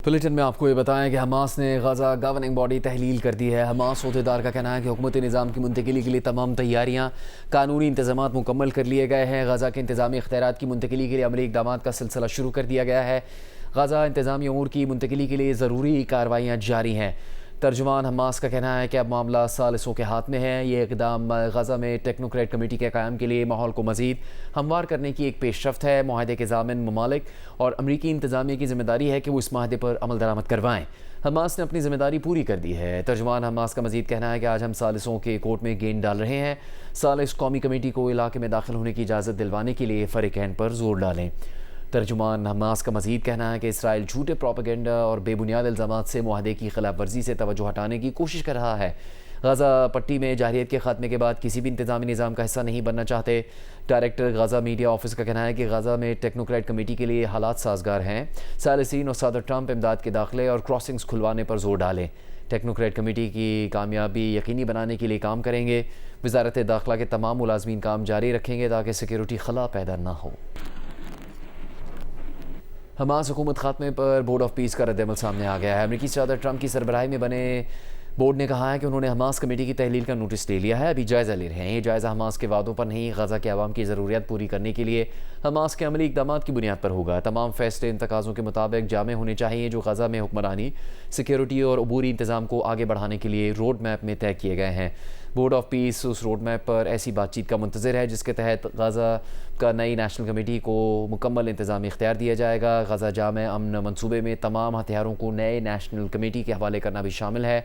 Bulletin میں آپ کو یہ بتائیں کہ حماس نے غزہ گورننگ باڈی تحلیل کر دی ہے۔ حماس عہدیدار کا کہنا ہے کہ حکومتی نظام کی منتقلی کے لیے تمام تیاریاں، قانونی انتظامات مکمل کر لیے گئے ہیں۔ غزہ کے انتظامی اختیارات کی منتقلی کے لیے عملی اقدامات کا سلسلہ شروع کر دیا گیا ہے۔ غزہ انتظامی امور کی منتقلی کے لیے ضروری کارروائیاں جاری ہیں۔ ترجمان حماس کا کہنا ہے کہ اب معاملہ ثالثوں کے ہاتھ میں ہے۔ یہ اقدام غزہ میں ٹیکنوکریٹ کمیٹی کے قیام کے لیے ماحول کو مزید ہموار کرنے کی ایک پیش رفت ہے۔ معاہدے کے ضامن ممالک اور امریکی انتظامیہ کی ذمہ داری ہے کہ وہ اس معاہدے پر عمل درآمد کروائیں۔ حماس نے اپنی ذمہ داری پوری کر دی ہے۔ ترجمان حماس کا مزید کہنا ہے کہ آج ہم ثالثوں کے کورٹ میں گیند ڈال رہے ہیں۔ ثالث قومی کمیٹی کو علاقے میں داخل ہونے کی اجازت دلوانے کے لیے فریقین پر زور ڈالیں۔ ترجمان حماس کا مزید کہنا ہے کہ اسرائیل جھوٹے پروپیگنڈا اور بے بنیاد الزامات سے معاہدے کی خلاف ورزی سے توجہ ہٹانے کی کوشش کر رہا ہے۔ غزہ پٹی میں جارحیت کے خاتمے کے بعد کسی بھی انتظامی نظام کا حصہ نہیں بننا چاہتے۔ ڈائریکٹر غزہ میڈیا آفس کا کہنا ہے کہ غزہ میں ٹیکنوکریٹ کمیٹی کے لیے حالات سازگار ہیں۔ ثالثین اور صدر ٹرمپ امداد کے داخلے اور کراسنگز کھلوانے پر زور ڈالیں۔ ٹیکنوکریٹ کمیٹی کی کامیابی یقینی بنانے کے لیے کام کریں گے۔ وزارت داخلہ کے تمام ملازمین کام جاری رکھیں گے تاکہ سیکیورٹی خلا پیدا نہ ہو۔ حماس حکومت خاتمے پر بورڈ آف پیس کا رد عمل سامنے آ گیا ہے۔ امریکی صدر ٹرمپ کی سربراہی میں بنے بورڈ نے کہا ہے کہ انہوں نے حماس کمیٹی کی تحلیل کا نوٹس لے لیا ہے، ابھی جائزہ لے رہے ہیں۔ یہ جائزہ حماس کے وعدوں پر نہیں، غزہ کے عوام کی ضروریات پوری کرنے کے لیے حماس کے عملی اقدامات کی بنیاد پر ہوگا۔ تمام فیصلے ان تقاضوں کے مطابق جامع ہونے چاہیے جو غزہ میں حکمرانی، سیکیورٹی اور عبوری انتظام کو آگے بڑھانے کے لیے روڈ میپ میں طے کیے گئے ہیں۔ بورڈ آف پیس اس روڈ میپ پر ایسی بات چیت کا منتظر ہے جس کے تحت غزہ کا نئی نیشنل کمیٹی کو مکمل انتظامی اختیار دیا جائے گا۔ غزہ جامع امن منصوبے میں تمام ہتھیاروں کو نئے نیشنل کمیٹی کے حوالے کرنا بھی شامل ہے۔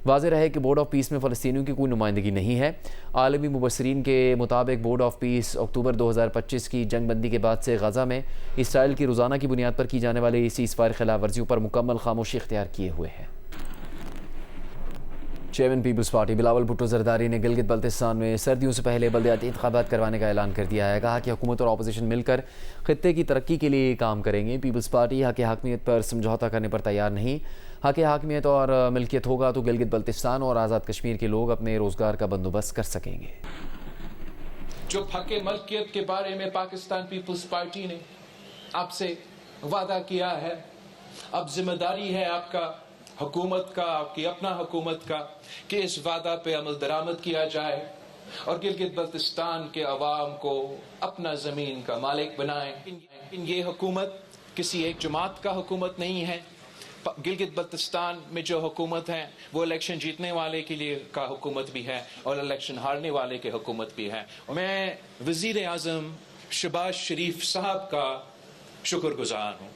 واضح رہے کہ بورڈ آف پیس میں فلسطینیوں کی کوئی نمائندگی نہیں ہے۔ عالمی مبصرین کے مطابق بورڈ آف پیس اکتوبر 2025 کی جنگ بندی کے بعد سے غزہ میں اسرائیل کی روزانہ کی بنیاد پر کی جانے والی سیز فائر خلاف ورزیوں پر مکمل خاموشی اختیار کیے ہوئے ہے۔ Chairman Peoples Party Bilawal Bhutto Zardari نے گلگت بلتستان میں سردیوں سے پہلے بلدیاتی انتخابات کروانے کا اعلان کر دیا ہے۔ کہا کہ حکومت اور اپوزیشن مل کر خطے کی ترقی کے لیے کام کریں گے۔ پیپلز پارٹی حق حاکمیت پر سمجھوتہ کرنے پر تیار نہیں۔ حق حاکمیت اور ملکیت ہوگا تو گلگت بلتستان اور آزاد کشمیر کے لوگ اپنے روزگار کا بندوبست کر سکیں گے۔ جو حق ملکیت کے بارے میں پاکستان پیپلز پارٹی نے آپ سے وعدہ کیا ہے، اب ذمہ داری ہے آپ کا، حکومت کا، آپ کی اپنا حکومت کا، کہ اس وعدہ پہ عمل درآمد کیا جائے اور گلگت بلتستان کے عوام کو اپنا زمین کا مالک بنائیں۔ یہ حکومت کسی ایک جماعت کا حکومت نہیں ہے۔ گلگت بلتستان میں جو حکومت ہے وہ الیکشن جیتنے والے کے لیے کا حکومت بھی ہے اور الیکشن ہارنے والے کے حکومت بھی ہے۔ میں وزیر اعظم شہباز شریف صاحب کا شکر گزار ہوں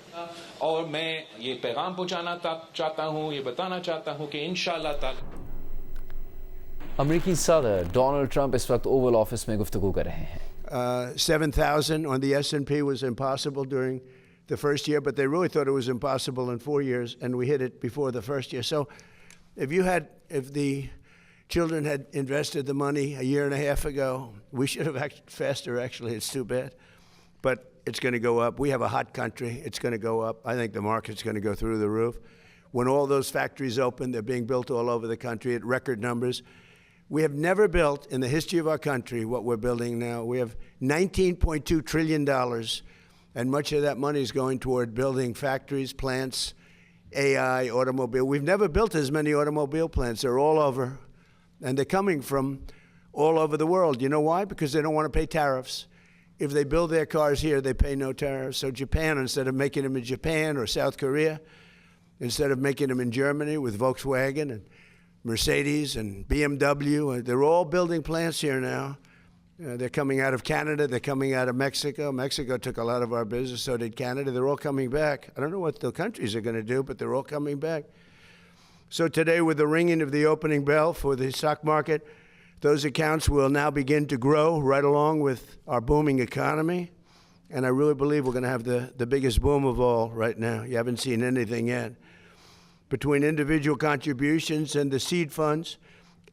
اور میں یہ پیغام پہنچانا چاہتا ہوں، یہ بتانا چاہتا ہوں کہ انشاءاللہ تعالی امریکی صدر ڈونلڈ ٹرمپ اس وقت اوول آفس میں گفتگو کر رہے ہیں۔ 7,000 on the S&P was impossible during the first year, but they really thought it was impossible in 4 years, and we hit it before the first year. So if the children had invested the money a year and a half ago, we should have acted faster, actually. It's too bad. But it's going to go up. We have a hot country. It's going to go up. I think the market's going to go through the roof. When all those factories open, they're being built all over the country at record numbers. We have never built in the history of our country what we're building now. We have $19.2 trillion, and much of that money is going toward building factories, plants, AI, automobile. We've never built as many automobile plants. They're all over, and they're coming from all over the world. You know why? Because they don't want to pay tariffs. If they build their cars here, they pay no tariffs. So Japan, instead of making them in Japan or South Korea, instead of making them in Germany with Volkswagen and Mercedes and BMW, they're all building plants here now. They're coming out of Canada. They're coming out of Mexico. Mexico took a lot of our business, so did Canada. They're all coming back. I don't know what the countries are going to do, but they're all coming back. So today, with the ringing of the opening bell for the stock market, those accounts will now begin to grow right along with our booming economy. And I really believe we're going to have the biggest boom of all right now. You haven't seen anything yet. Between individual contributions and the seed funds,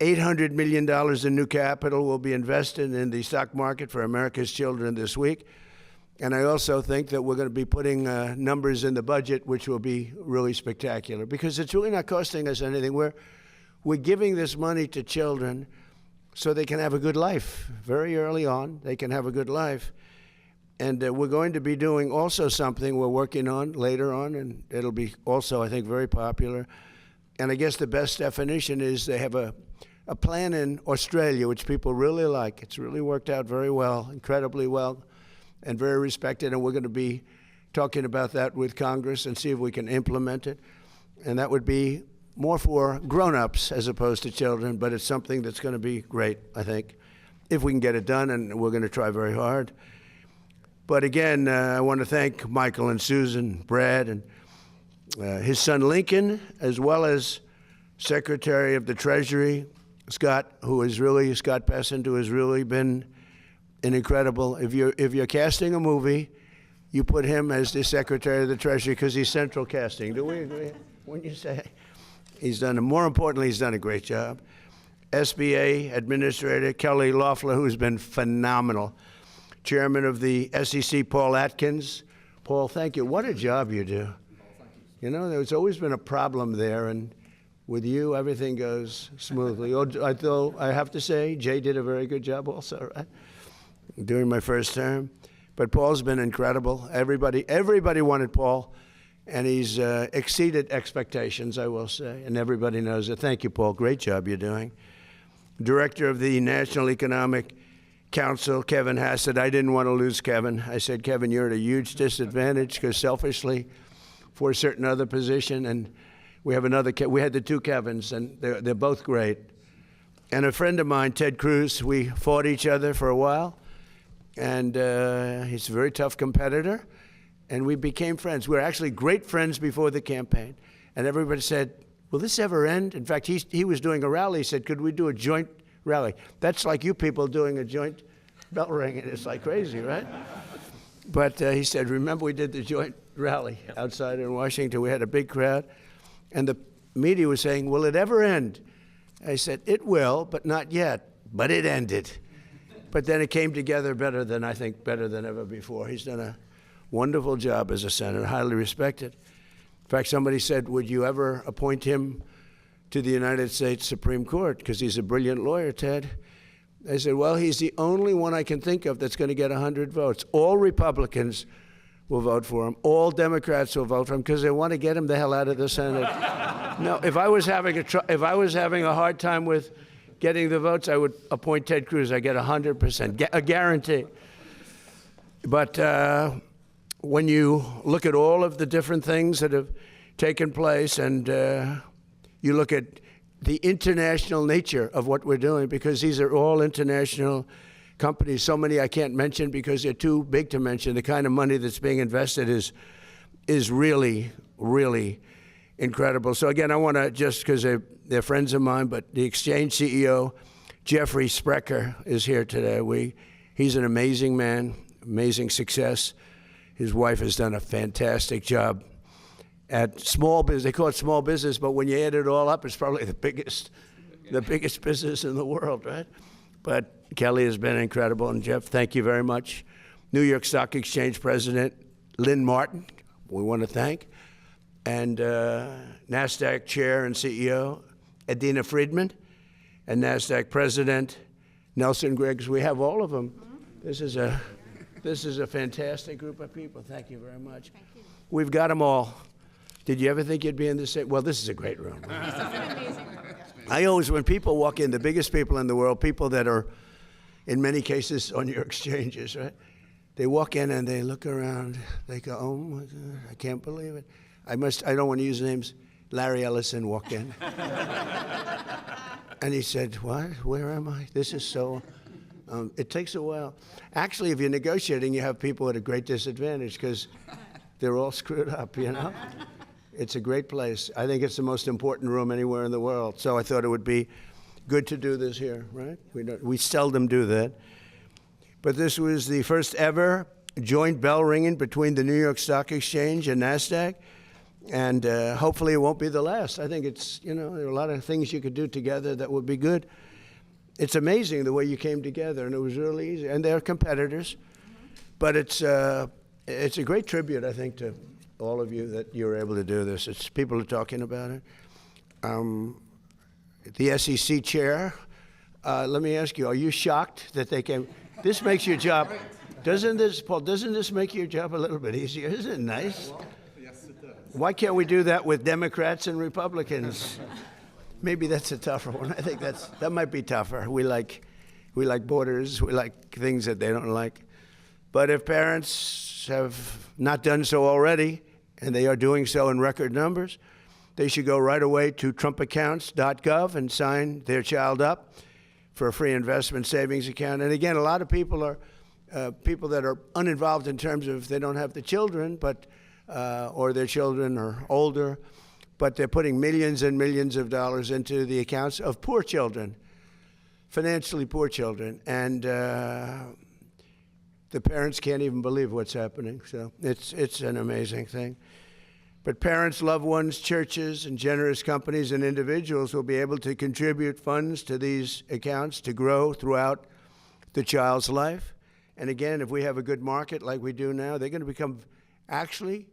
$800 million in new capital will be invested in the stock market for America's children this week. And I also think that we're going to be putting numbers in the budget which will be really spectacular, because it's really not costing us anything. We're giving this money to children so they can have a good life. Very early on, they can have a good life. And we're going to be doing also something we're working on later on, and it'll be also, I think, very popular. And I guess the best definition is they have a plan in Australia, which people really like. It's really worked out very well, incredibly well, and very respected. And we're going to be talking about that with Congress and see if we can implement it. And that would be more for grown-ups as opposed to children, but it's something that's going to be great, I think, if we can get it done, and we're going to try very hard. But again, I want to thank Michael and Susan, Brad, and his son Lincoln, as well as Secretary of the Treasury, Scott, Scott Bessent, who has really been an incredible, if you're casting a movie, you put him as the Secretary of the Treasury because he's central casting. Do we agree? Wouldn't you say? More importantly, he's done a great job. SBA Administrator Kelly Loeffler, who's been phenomenal. Chairman of the SEC, Paul Atkins. Paul, thank you. What a job you do. You know, there's always been a problem there, and with you, everything goes smoothly. Although I have to say, Jay did a very good job also, right? During my first term. But Paul's been incredible. Everybody wanted Paul, and he's exceeded expectations, I will say, and everybody knows it. Thank you, Paul. Great job you're doing. Director of the National Economic Council, Kevin Hassett. I didn't want to lose Kevin. I said, Kevin, you're at a huge disadvantage because selfishly for a certain other position, and we have we had the two Kevins, and they're both great. And a friend of mine, Ted Cruz, we fought each other for a while, and he's a very tough competitor, and we became friends. We were actually great friends before the campaign, and everybody said, will this ever end? In fact, he was doing a rally. He said, could we do a joint rally? That's like you people doing a joint bell ringing. It's like crazy, right? But he said, remember we did the joint rally outside in Washington. We had a big crowd. And the media was saying, will it ever end? I said, it will, but not yet. But it ended. But then it came together better than ever before. He's done a wonderful job as a senator, highly respected. In fact, somebody said, would you ever appoint him to the United States Supreme Court? Because he's a brilliant lawyer, Ted. I said, well, he's the only one I can think of that's going to get 100 votes. All Republicans will vote for him. All Democrats will vote for him because they want to get him the hell out of the Senate. No, if I was having a hard time with getting the votes, I would appoint Ted Cruz. I get 100%, a guarantee. But when you look at all of the different things that have taken place, and you look at the international nature of what we're doing, because these are all international companies. So many I can't mention because they're too big to mention. The kind of money that's being invested is really, really incredible. So again, I want to, just because they're friends of mine, but the Exchange CEO, Jeffrey Sprecher, is here today. He's an amazing man, amazing success. His wife has done a fantastic job at small business. They call it small business, but when you add it all up, it's probably the biggest business in the world, right? But Kelly has been incredible, and Jeff, thank you very much. New York Stock Exchange President Lynn Martin, we want to thank, and NASDAQ Chair and CEO Adina Friedman, and NASDAQ President Nelson Griggs. We have all of them. This is a fantastic group of people. Thank you very much. Thank you. We've got them all. Did you ever think you'd be in the same? Well, this is a great room. This is an amazing room. I always, when people walk in, the biggest people in the world, people that are, in many cases, on your exchanges, right? They walk in and they look around. They go, oh my God, I can't believe it. I don't want to use names. Larry Ellison walked in. And he said, what? Where am I? This is so, it takes a while. Actually, if you're negotiating, you have people at a great disadvantage because they're all screwed up, you know? It's a great place. I think it's the most important room anywhere in the world. So I thought it would be good to do this here, right? We seldom do that. But this was the first ever joint bell ringing between the New York Stock Exchange and NASDAQ. And hopefully it won't be the last. I think it's, you know, there are a lot of things you could do together that would be good. It's amazing the way you came together, and it was really easy. And they're competitors. But it's a great tribute, I think, to all of you that you were able to do this. People are talking about it. The SEC chair, let me ask you, are you shocked that they came? This makes your job, Doesn't this, Paul, doesn't this make your job a little bit easier? Isn't it nice? Yes, it does. Why can't we do that with Democrats and Republicans? Maybe that's a tougher one. I think that might be tougher. We like borders. We like things that they don't like. But if parents have not done so already, and they are doing so in record numbers, they should go right away to trumpaccounts.gov and sign their child up for a free investment savings account. And again, a lot of people are people that are uninvolved in terms of they don't have the children, but or their children are older, but they're putting millions and millions of dollars into the accounts of poor children, financially poor children. And the parents can't even believe what's happening. So it's an amazing thing. But parents, loved ones, churches, and generous companies and individuals will be able to contribute funds to these accounts to grow throughout the child's life. And again, if we have a good market like we do now, they're going to become actually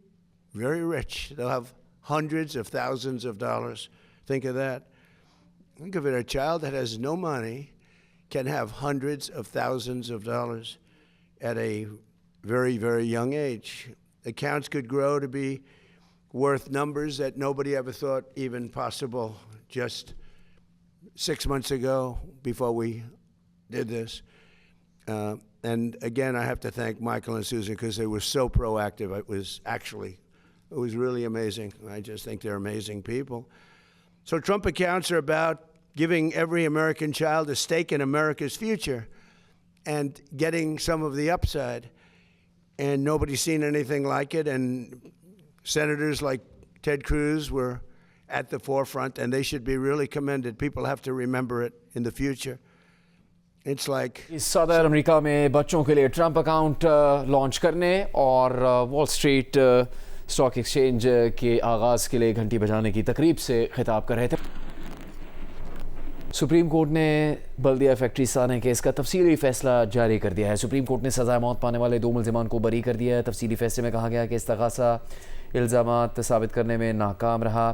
very rich. They'll have hundreds of thousands of dollars. Think of that. Think of it, a child that has no money can have hundreds of thousands of dollars at a very, very young age. Accounts could grow to be worth numbers that nobody ever thought even possible just 6 months ago before we did this. And again, I have to thank Michael and Susan because they were so proactive. It was really amazing. I just think they're amazing people. So Trump accounts are about giving every American child a stake in America's future and getting some of the upside. And nobody's seen anything like it. And senators like Ted Cruz were at the forefront, and they should be really commended. People have to remember it in the future. It's like सदर America में बच्चों के लिए Trump account launch करने और wall street stock exchange के आगाज़ के लिए घंटी बजाने की तकरीब से खिताब कर रहे थे। सुप्रीम कोर्ट ने बल्दिया फैक्ट्री साने केस का तफसीली फैसला जारी कर दिया है। सुप्रीम कोर्ट ने सज़ा मौत पाने वाले 2 मुल्ज़िमान को बरी कर दिया है। तफसीली फैसले में कहा गया कि इस्तग़ासा इल्ज़ामात साबित करने में नाकाम रहा।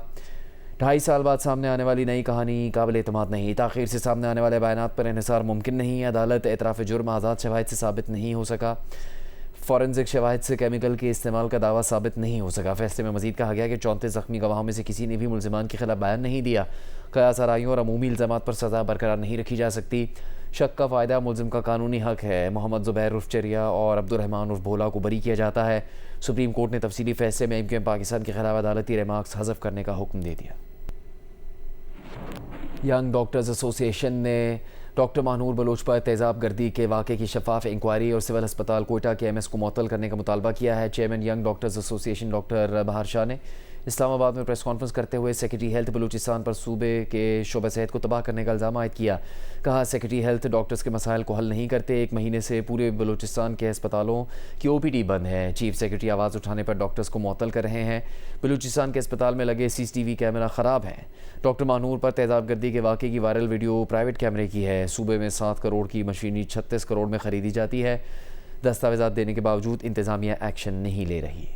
2.5 साल बाद सामने आने वाली नई कहानी काबिल एतमाद नहीं। ताख़ीर से सामने आने वाले बयानात पर इन्हिसार मुमकिन नहीं। अदालत एतराफ़ जुर्म आज़ाद शवाहिद से साबित नहीं हो सका। फॉरेंसिक शवाहिद से केमिकल के इस्तेमाल का दावा साबित नहीं हो सका। फैसले में मज़ीद कहा गया कि 34 ज़ख्मी गवाहों में से किसी ने भी मुल्ज़िमान के खिलाफ बयान नहीं दिया। क़यास आराइयों और अमूमी इल्ज़ामात पर सज़ा बरकरार नहीं रखी जा सकती। शक का फ़ायदा मुल्ज़िम का कानूनी हक़ है। मोहम्मद ज़ुबैर उर्फ़ चरिया और अब्दुर्रहमान उर्फ़ भोला को बरी किया जाता है। सुप्रीम कोर्ट ने तफसीली फ़ैसले में MQM पाकिस्तान के खिलाफ अदालती रिमार्क्स हज़फ करने का हुक्म दे दिया। यंग डॉक्टर्स एसोसिएशन ने डॉक्टर महानूर बलोच पर तेज़ाब गर्दी के वाक़े की शफाफ इंक्वायरी और सिविल अस्पताल कोयटा के MS को मुअत्तल करने का मुतालबा किया है। Chairman young doctors association doctor बहार शाह ने इस्लामाबाद में प्रेस कॉन्फ्रेंस करते हुए सेक्रेटरी हेल्थ बलूचिस्तान पर सूबे के शोबा सेहत को तबाह करने का इल्ज़ाम आयद किया। कहा सेक्रेटरी हेल्थ डॉक्टर्स के मसाइल को हल नहीं करते। 1 महीने से पूरे बलूचिस्तान के अस्पतालों की OPD बंद है। चीफ सेक्रेटरी आवाज़ उठाने पर डॉक्टर्स को मुअत्तल कर रहे हैं। बलूचिस्तान के अस्पताल में लगे CCTV कैमरा ख़राब हैं। डॉक्टर महानूर पर तेज़ाब गर्दी के वाक़े की वायरल वीडियो प्राइवेट कैमरे की है। सूबे में 7 करोड़ की मशीनरी 36 करोड़ में ख़रीदी जाती है। दस्तावेज़ात देने के बावजूद इंतज़ामिया एक्शन नहीं ले रही।